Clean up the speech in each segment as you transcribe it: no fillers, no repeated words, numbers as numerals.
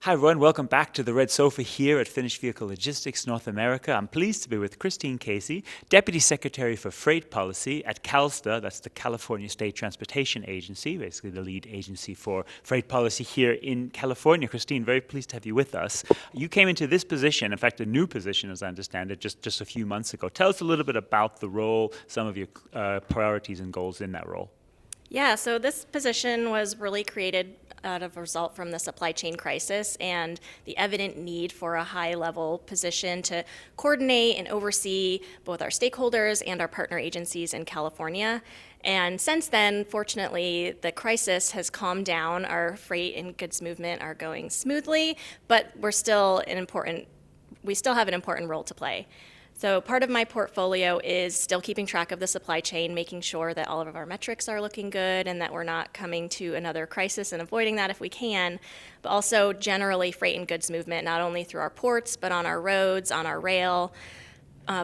Hi everyone, welcome back to the Red Sofa here at Finished Vehicle Logistics North America. I'm pleased to be with Christine Casey, Deputy Secretary for Freight Policy at CalSTA, that's the California State Transportation Agency, basically the lead agency for freight policy here in California. Christine, very pleased to have you with us. You came into this position, in fact a new position as I understand it, just a few months ago. Tell us a little bit about the role, some of your priorities and goals in that role. Yeah, so this position was really created out of a result from the supply chain crisis and the evident need for a high-level position to coordinate and oversee both our stakeholders and our partner agencies in California. And since then, fortunately, the crisis has calmed down. Our freight and goods movement are going smoothly, but we still have an important role to play. So part of my portfolio is still keeping track of the supply chain, making sure that all of our metrics are looking good and that we're not coming to another crisis and avoiding that if we can, but also generally freight and goods movement, not only through our ports, but on our roads, on our rail.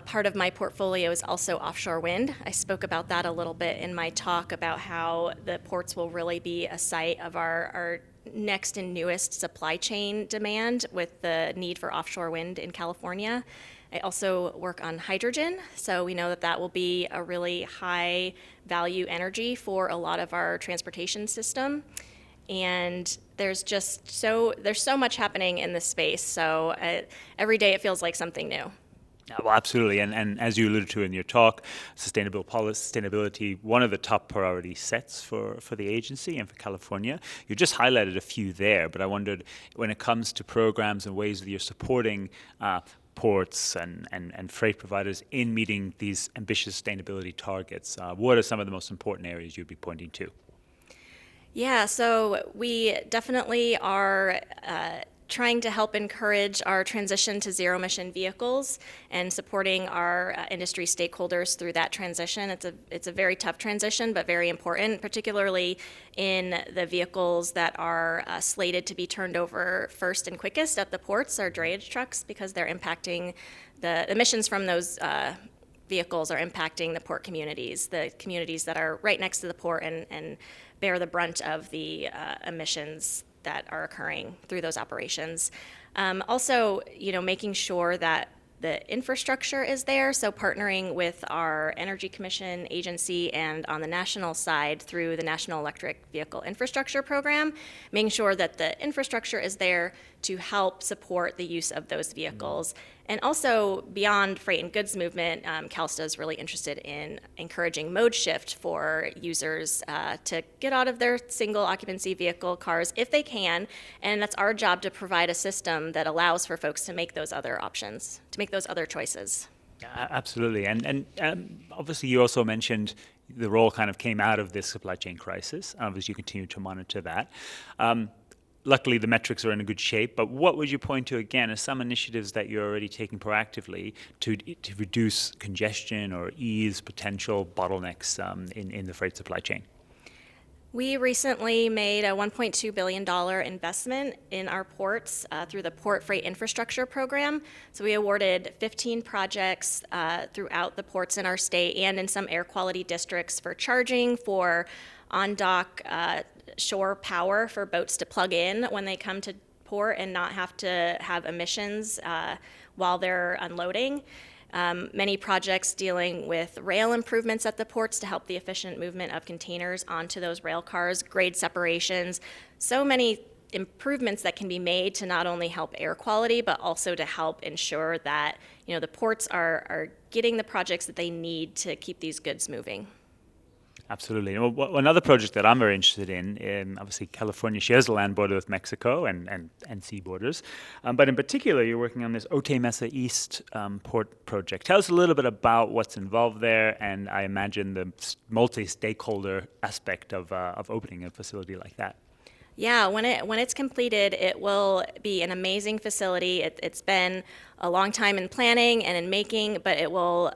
Part of my portfolio is also offshore wind. I spoke about that a little bit in my talk about how the ports will really be a site of our next and newest supply chain demand with the need for offshore wind in California. I also work on hydrogen, so we know that that will be a really high value energy for a lot of our transportation system. And there's so much happening in this space, so every day it feels like something new. Well, absolutely. And as you alluded to in your talk, sustainability, one of the top priority sets for the agency and for California. You just highlighted a few there, but I wondered when it comes to programs and ways that you're supporting ports and freight providers in meeting these ambitious sustainability targets, what are some of the most important areas you'd be pointing to? Yeah, so we definitely are trying to help encourage our transition to zero-emission vehicles and supporting our industry stakeholders through that transition. It's a very tough transition, but very important, particularly in the vehicles that are slated to be turned over first and quickest at the ports, our drayage trucks, because they're impacting the emissions from those vehicles are impacting the port communities, the communities that are right next to the port and bear the brunt of the emissions that are occurring through those operations. Also, making sure that the infrastructure is there, so partnering with our Energy Commission agency and on the national side through the National Electric Vehicle Infrastructure Program, making sure that the infrastructure is there to help support the use of those vehicles. And also beyond freight and goods movement, CalSTA is really interested in encouraging mode shift for users to get out of their single occupancy vehicle cars if they can, and that's our job to provide a system that allows for folks to make those other options, to make those other choices. Absolutely. And obviously you also mentioned the role kind of came out of this supply chain crisis. Obviously you continue to monitor that. Luckily, the metrics are in a good shape, but what would you point to, again, as some initiatives that you're already taking proactively to reduce congestion or ease potential bottlenecks in the freight supply chain? We recently made a $1.2 billion investment in our ports through the Port Freight Infrastructure Program. So we awarded 15 projects throughout the ports in our state and in some air quality districts for charging, for on-dock shore power for boats to plug in when they come to port and not have to have emissions while they're unloading. Many projects dealing with rail improvements at the ports to help the efficient movement of containers onto those rail cars, grade separations, so many improvements that can be made to not only help air quality, but also to help ensure that the ports are getting the projects that they need to keep these goods moving. Absolutely. Well, another project that I'm very interested in, obviously California shares a land border with Mexico and sea borders, but in particular you're working on this Otay Mesa East port project. Tell us a little bit about what's involved there, and I imagine the multi-stakeholder aspect of opening a facility like that. Yeah, when it's completed, it will be an amazing facility. It's been a long time in planning and in making, but it will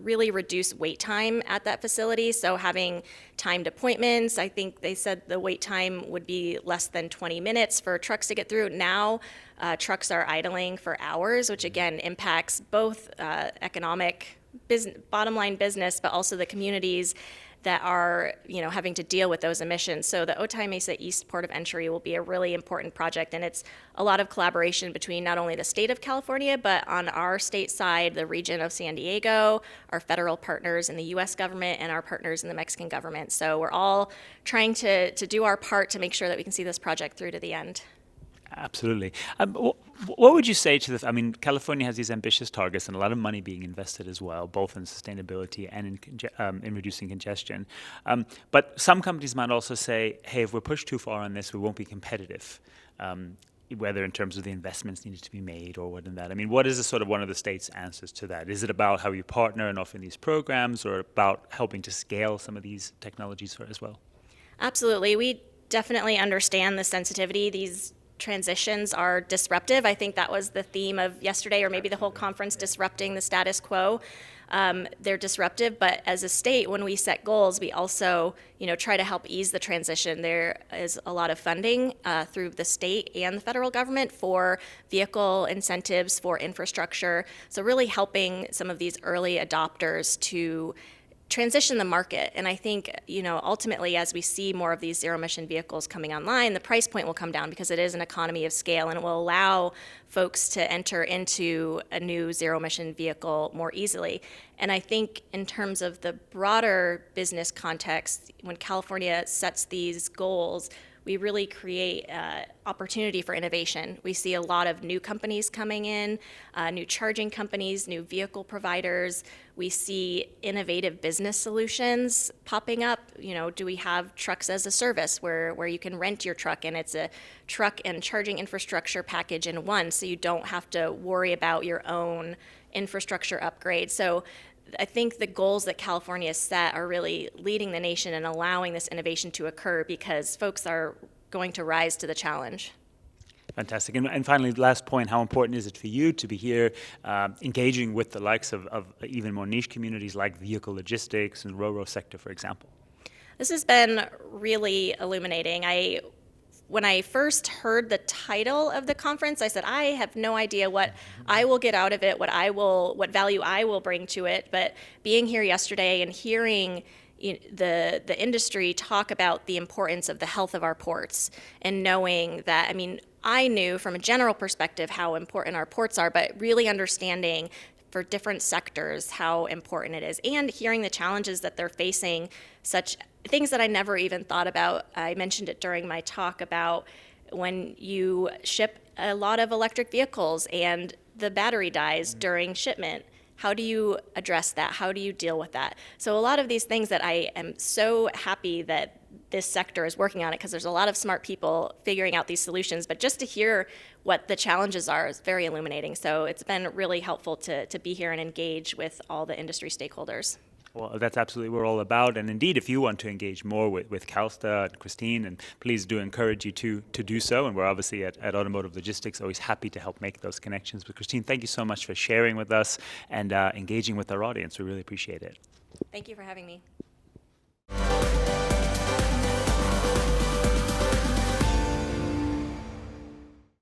really reduce wait time at that facility. So having timed appointments, I think they said the wait time would be less than 20 minutes for trucks to get through. Now, trucks are idling for hours, which again impacts both economic bottom line business, but also the communities that are, having to deal with those emissions. So the Otay Mesa East Port of Entry will be a really important project, and it's a lot of collaboration between not only the state of California, but on our state side, the region of San Diego, our federal partners in the U.S. government, and our partners in the Mexican government. So we're all trying to do our part to make sure that we can see this project through to the end. Absolutely. What would you say to the? I mean, California has these ambitious targets and a lot of money being invested as well, both in sustainability and in reducing congestion. But some companies might also say, hey, if we're pushed too far on this, we won't be competitive, whether in terms of the investments needed to be made or what in that. I mean, what is the sort of one of the state's answers to that? Is it about how you partner and offer these programs, or about helping to scale some of these technologies as well? Absolutely. We definitely understand the sensitivity. These transitions are disruptive. I think that was the theme of yesterday, or maybe the whole conference, disrupting the status quo. They're disruptive, but as a state, when we set goals, we also, try to help ease the transition. There is a lot of funding through the state and the federal government for vehicle incentives for infrastructure. So really helping some of these early adopters to transition the market. And I think, ultimately, as we see more of these zero-emission vehicles coming online, the price point will come down because it is an economy of scale, and it will allow folks to enter into a new zero-emission vehicle more easily. And I think in terms of the broader business context, when California sets these goals, we really create opportunity for innovation. We see a lot of new companies coming in, new charging companies, new vehicle providers. We see innovative business solutions popping up. Do we have trucks as a service where you can rent your truck, and it's a truck and charging infrastructure package in one, so you don't have to worry about your own infrastructure upgrade. So I think the goals that California has set are really leading the nation and allowing this innovation to occur because folks are going to rise to the challenge. Fantastic. And finally, last point, how important is it for you to be here engaging with the likes of even more niche communities like vehicle logistics and RoRo sector, for example? This has been really illuminating. When I first heard the title of the conference, I said, I have no idea what I will get out of it, what value I will bring to it. But being here yesterday and hearing the industry talk about the importance of the health of our ports, and knowing that, I knew from a general perspective how important our ports are, but really understanding for different sectors how important it is, and hearing the challenges that they're facing, such things that I never even thought about. I mentioned it during my talk about when you ship a lot of electric vehicles and the battery dies during shipment. How do you address that? How do you deal with that? So a lot of these things that I am so happy that this sector is working on it, because there's a lot of smart people figuring out these solutions, but just to hear what the challenges are is very illuminating. So it's been really helpful to be here and engage with all the industry stakeholders. Well, that's absolutely what we're all about. And indeed, if you want to engage more with CalSTA and Christine, and please do encourage you to do so. And we're obviously at Automotive Logistics always happy to help make those connections. But Christine, thank you so much for sharing with us and engaging with our audience. We really appreciate it. Thank you for having me.